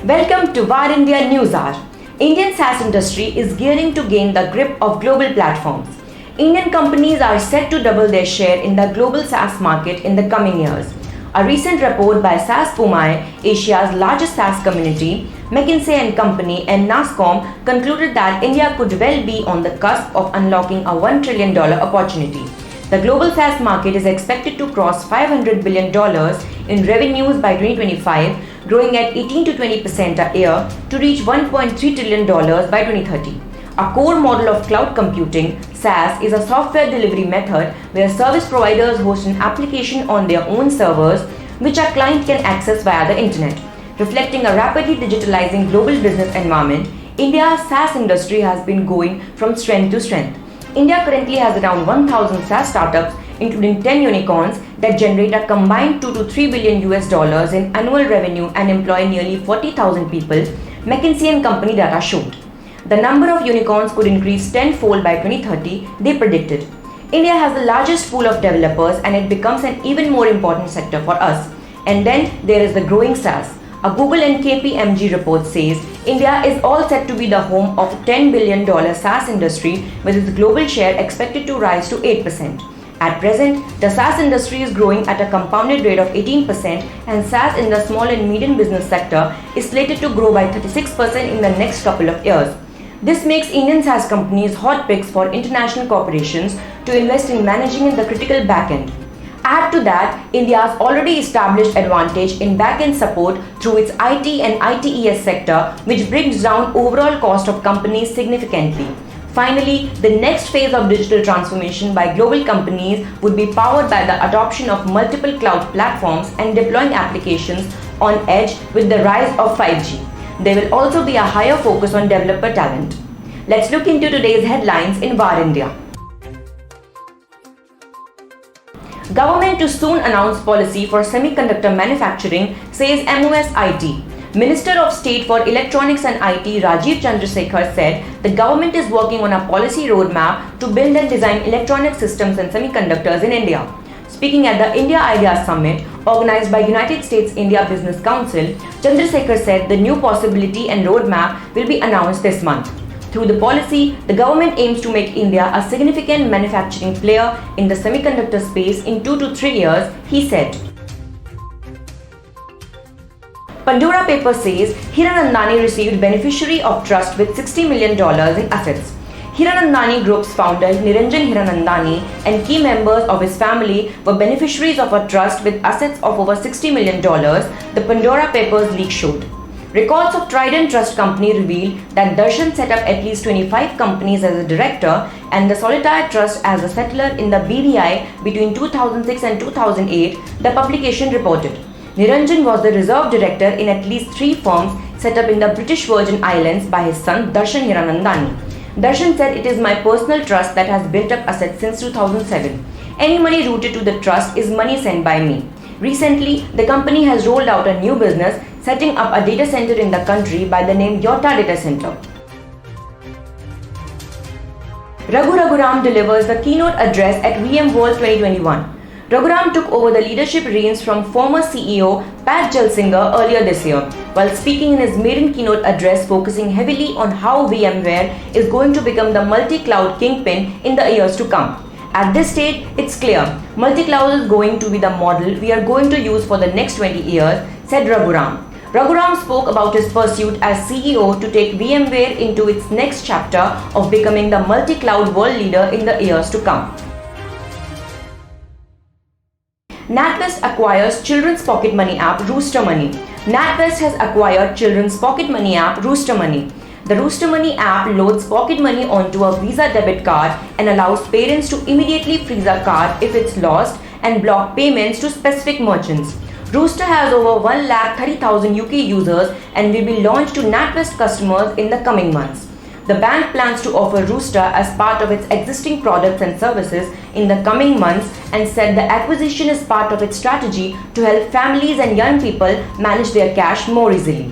Welcome to VAR India News Hour. Indian SaaS industry is gearing to gain the grip of global platforms. Indian companies are set to double their share in the global SaaS market in the coming years. A recent report by SaaS Pumae, Asia's largest SaaS community, McKinsey & Company and NASSCOM concluded that India could well be on the cusp of unlocking a $1 trillion opportunity. The global SaaS market is expected to cross $500 billion in revenues by 2025, growing at 18 to 20% a year to reach $1.3 trillion by 2030. A core model of cloud computing, SaaS, is a software delivery method where service providers host an application on their own servers, which a client can access via the internet. Reflecting a rapidly digitalizing global business environment, India's SaaS industry has been going from strength to strength. India currently has around 1,000 SaaS startups, including 10 unicorns that generate a combined 2 to 3 billion US dollars in annual revenue and employ nearly 40,000 people, McKinsey & Company data showed. The number of unicorns could increase tenfold by 2030, they predicted. India has the largest pool of developers and it becomes an even more important sector for us. And then there is the growing SaaS. A Google and KPMG report says India is all set to be the home of a $10 billion SaaS industry with its global share expected to rise to 8%. At present, the SaaS industry is growing at a compounded rate of 18% and SaaS in the small and medium business sector is slated to grow by 36% in the next couple of years. This makes Indian SaaS companies hot picks for international corporations to invest in managing the critical backend. Add to that India's already established advantage in backend support through its IT and ITES sector, which brings down overall cost of companies significantly. Finally, the next phase of digital transformation by global companies would be powered by the adoption of multiple cloud platforms and deploying applications on edge with the rise of 5G. There will also be a higher focus on developer talent. Let's look into today's headlines in VAR India. Government to soon announce policy for semiconductor manufacturing, says MOS IT. Minister of State for Electronics and IT Rajiv Chandrasekhar said the government is working on a policy roadmap to build and design electronic systems and semiconductors in India. Speaking at the India Ideas Summit organized by United States India Business Council, Chandrasekhar said the new possibility and roadmap will be announced this month. Through the policy, the government aims to make India a significant manufacturing player in the semiconductor space in 2 to 3 years, he said. Pandora Paper says Hiranandani received beneficiary of trust with $60 million in assets. Hiranandani Group's founder Niranjan Hiranandani and key members of his family were beneficiaries of a trust with assets of over $60 million, the Pandora Papers leak showed. Records of Trident Trust Company reveal that Darshan set up at least 25 companies as a director and the Solitaire Trust as a settler in the BVI between 2006 and 2008, the publication reported. Niranjan was the reserve director in at least 3 firms set up in the British Virgin Islands by his son Darshan Hiranandani. Darshan said, "It is my personal trust that has built up assets since 2007. Any money routed to the trust is money sent by me." Recently, the company has rolled out a new business, setting up a data center in the country by the name Yotta Data Center. Raghuram delivers the keynote address at VMworld 2021. Raghuram took over the leadership reins from former CEO Pat Gelsinger earlier this year, while speaking in his maiden keynote address focusing heavily on how VMware is going to become the multi-cloud kingpin in the years to come. At this stage, it's clear, multi-cloud is going to be the model we are going to use for the next 20 years, said Raghuram. Raghuram spoke about his pursuit as CEO to take VMware into its next chapter of becoming the multi-cloud world leader in the years to come. NatWest acquires children's pocket money app Rooster Money. NatWest has acquired children's pocket money app Rooster Money. The Rooster Money app loads pocket money onto a Visa debit card and allows parents to immediately freeze a card if it's lost and block payments to specific merchants. Rooster has over 130,000 UK users and will be launched to NatWest customers in the coming months. The bank plans to offer Rooster as part of its existing products and services in the coming months and said the acquisition is part of its strategy to help families and young people manage their cash more easily.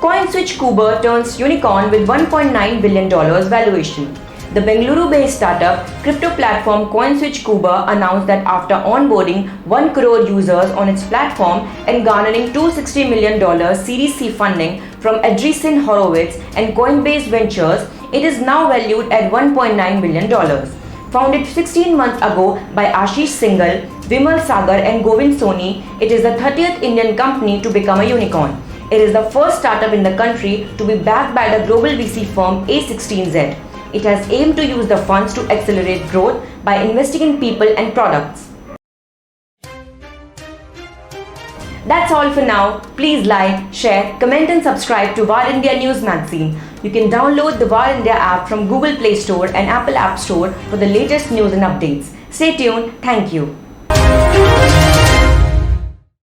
CoinSwitch Kuber turns unicorn with $1.9 billion valuation. The Bengaluru-based startup crypto platform CoinSwitch Kuber announced that after onboarding 1 crore users on its platform and garnering $260 million Series C funding from Andreessen Horowitz and Coinbase Ventures, it is now valued at $1.9 billion. Founded 16 months ago by Ashish Singhal, Vimal Sagar and Govind Soni, it is the 30th Indian company to become a unicorn. It is the first startup in the country to be backed by the global VC firm A16Z. It has aimed to use the funds to accelerate growth by investing in people and products. That's all for now. Please like, share, comment and subscribe to VAR India News Magazine. You can download the VAR India app from Google Play Store and Apple App Store for the latest news and updates. Stay tuned. Thank you.